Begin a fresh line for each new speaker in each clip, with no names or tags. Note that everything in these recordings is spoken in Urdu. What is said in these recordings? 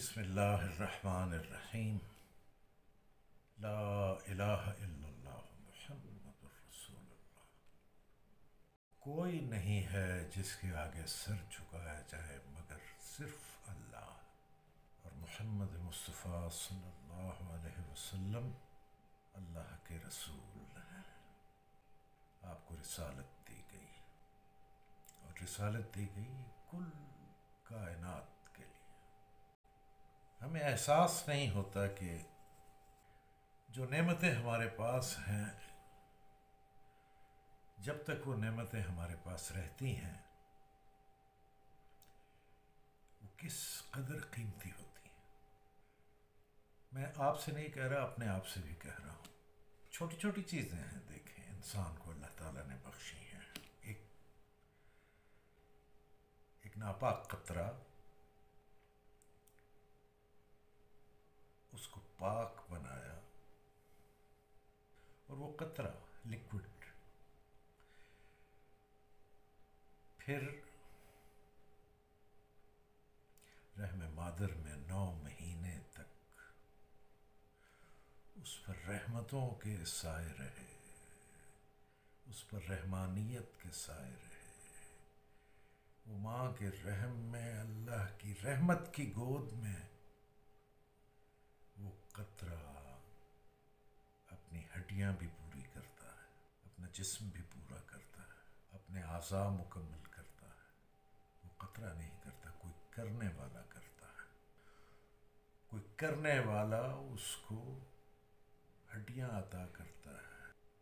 بسم اللہ الرحمن الرحیم لا الہ الا اللہ محمد رسول اللہ۔ کوئی نہیں ہے جس کے آگے سر جھکایا جائے مگر صرف اللہ، اور محمد مصطفیٰ صلی اللہ علیہ وسلم اللہ کے رسول ہیں۔ آپ کو رسالت دی گئی، اور رسالت دی گئی کل کائنات کے لیے۔ ہمیں احساس نہیں ہوتا کہ جو نعمتیں ہمارے پاس ہیں، جب تک وہ نعمتیں ہمارے پاس رہتی ہیں وہ کس قدر قیمتی ہوتی ہیں۔ میں آپ سے نہیں کہہ رہا، اپنے آپ سے بھی کہہ رہا ہوں۔ چھوٹی چھوٹی چیزیں ہیں، دیکھیں انسان کو اللہ تعالیٰ نے بخشی ہیں۔ ایک ناپاک قطرہ، اس کو پاک بنایا، اور وہ قطرہ لکوڈ پھر رحم مادر میں 9 مہینے تک اس پر رحمتوں کے سائے رہے، اس پر رحمانیت کے سائے رہے۔ وہ ماں کے رحم میں، اللہ کی رحمت کی گود میں، وہ قطرہ اپنی ہڈیاں بھی پوری کرتا ہے، اپنا جسم بھی پورا کرتا ہے، اپنے اعضاء مکمل کرتا ہے۔ وہ قطرہ نہیں کرتا، کوئی کرنے والا کرتا ہے۔ کوئی کرنے والا اس کو ہڈیاں عطا کرتا ہے،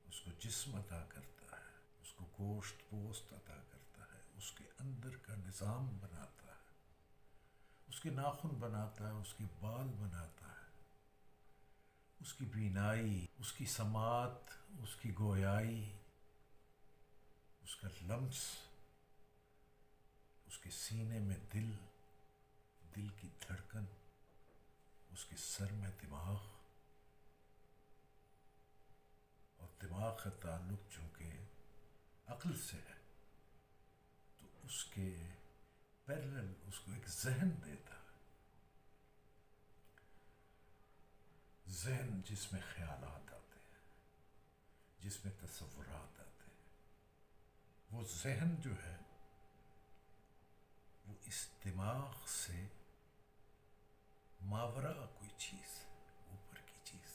اس کو جسم عطا کرتا ہے، اس کو گوشت پوست عطا کرتا ہے، اس کے اندر کا نظام بناتا ہے، اس کے ناخن بناتا ہے، اس کے بال بناتا ہے، اس کی بینائی، اس کی سماعت، اس کی گویائی، اس کا لمس، اس کے سینے میں دل کی دھڑکن، اس کے سر میں دماغ، اور دماغ کا تعلق چونکہ عقل سے ہے تو اس کے پیرلل اس کو ایک ذہن دیتا ہے، ذہن جس میں خیالات آتے ہیں، جس میں تصورات آتے ہیں۔ وہ ذہن جو ہے وہ اس دماغ سے ماورا کوئی چیز، اوپر کی چیز۔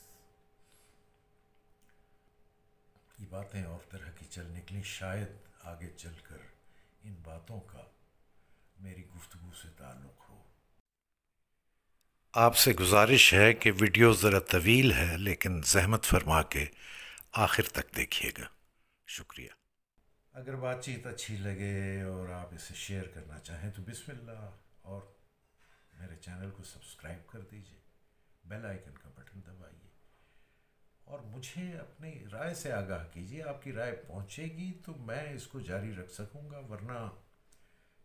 یہ باتیں اور طرح کی چل نکلی، شاید آگے چل کر ان باتوں کا میری گفتگو سے تعلق ہو۔ آپ سے گزارش ہے کہ ویڈیو ذرا طویل ہے، لیکن زحمت فرما کے آخر تک دیکھیے گا۔ شکریہ۔ اگر بات چیت اچھی لگے اور آپ اسے شیئر کرنا چاہیں تو بسم اللہ، اور میرے چینل کو سبسکرائب کر دیجئے، بیل آئیکن کا بٹن دبائیے، اور مجھے اپنی رائے سے آگاہ کیجیے۔ آپ کی رائے پہنچے گی تو میں اس کو جاری رکھ سکوں گا، ورنہ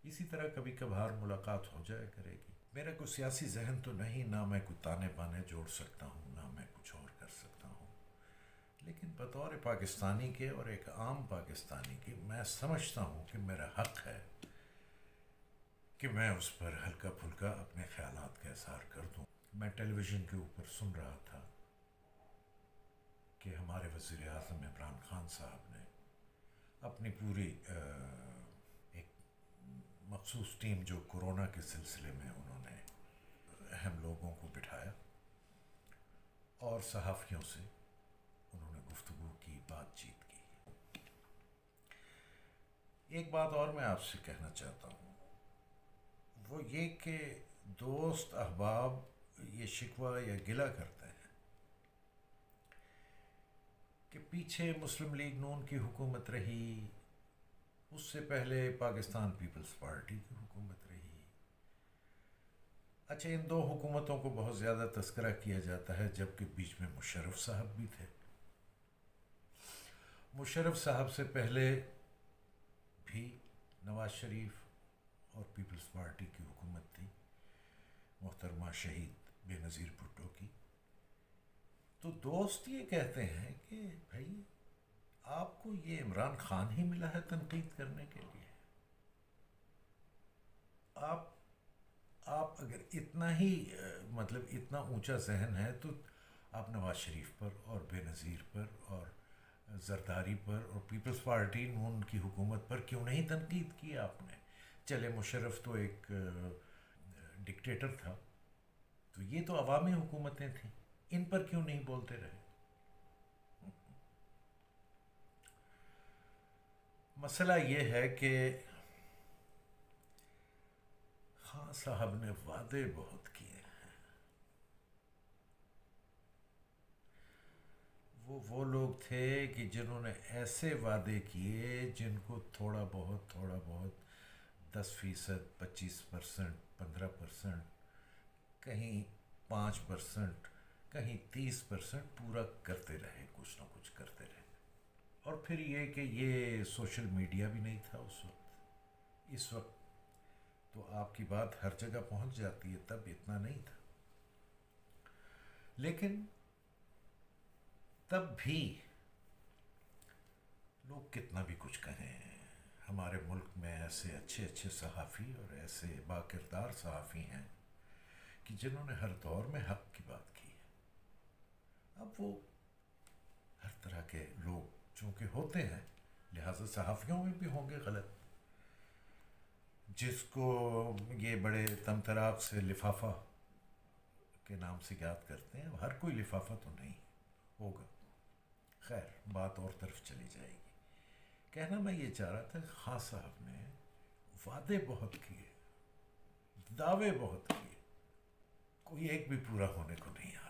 اسی طرح کبھی کبھار ملاقات ہو جائے کرے گی۔ میرا کوئی سیاسی ذہن تو نہیں، نہ میں کوئی تانے بانے جوڑ سکتا ہوں، نہ میں کچھ اور کر سکتا ہوں، لیکن بطور پاکستانی کے اور ایک عام پاکستانی کے میں سمجھتا ہوں کہ میرا حق ہے کہ میں اس پر ہلکا پھلکا اپنے خیالات کا اظہار کر دوں۔ میں ٹیلی ویژن کے اوپر سن رہا تھا کہ ہمارے وزیر اعظم عمران خان صاحب نے اپنی پوری ایک مخصوص ٹیم، جو کورونا کے سلسلے میں انہوں نے اہم لوگوں کو بٹھایا، اور صحافیوں سے انہوں نے گفتگو کی، بات چیت کی۔ ایک بات اور میں آپ سے کہنا چاہتا ہوں، وہ یہ کہ دوست احباب یہ شکوہ یا گلہ کرتے ہیں کہ پیچھے مسلم لیگ نون کی حکومت رہی، اس سے پہلے پاکستان پیپلز پارٹی کی حکومت رہی۔ اچھا، ان دو حکومتوں کو بہت زیادہ تذکرہ کیا جاتا ہے، جبکہ بیچ میں مشرف صاحب بھی تھے۔ مشرف صاحب سے پہلے بھی نواز شریف اور پیپلز پارٹی کی حکومت تھی، محترمہ شہید بے نظیر بھٹو کی۔ تو دوست یہ کہتے ہیں کہ بھائی آپ کو یہ عمران خان ہی ملا ہے تنقید کرنے کے لیے؟ آپ اگر اتنا ہی مطلب اتنا اونچا ذہن ہے تو آپ نواز شریف پر اور بے نظیر پر اور زرداری پر اور پیپلز پارٹی نون کی حکومت پر کیوں نہیں تنقید کی آپ نے؟ چلے مشرف تو ایک ڈکٹیٹر تھا، تو یہ تو عوامی حکومتیں تھیں، ان پر کیوں نہیں بولتے رہے؟ مسئلہ یہ ہے کہ خان صاحب نے وعدے بہت کیے ہیں۔ وہ لوگ تھے کہ جنہوں نے ایسے وعدے کیے جن کو تھوڑا بہت 10%، 25%، 15%، کہیں 5%، کہیں 30% پورا کرتے رہے، کچھ نہ کچھ کرتے رہے۔ اور پھر یہ کہ یہ سوشل میڈیا بھی نہیں تھا اس وقت، اس وقت تو آپ کی بات ہر جگہ پہنچ جاتی ہے، تب اتنا نہیں تھا۔ لیکن تب بھی لوگ کتنا بھی کچھ کہیں، ہمارے ملک میں ایسے اچھے اچھے صحافی اور ایسے باکردار صحافی ہیں کہ جنہوں نے ہر دور میں حق کی بات کی ہے۔ اب وہ ہر طرح کے لوگ چونکہ ہوتے ہیں، لہٰذا صحافیوں میں بھی ہوں گے غلط، جس کو یہ بڑے تمطراق سے لفافہ کے نام سے یاد کرتے ہیں، ہر کوئی لفافہ تو نہیں ہوگا۔ خیر، بات اور طرف چلی جائے گی۔ کہنا میں یہ چاہ رہا تھا کہ خان صاحب نے وعدے بہت کیے، دعوے بہت کیے، کوئی ایک بھی پورا ہونے کو نہیں آیا۔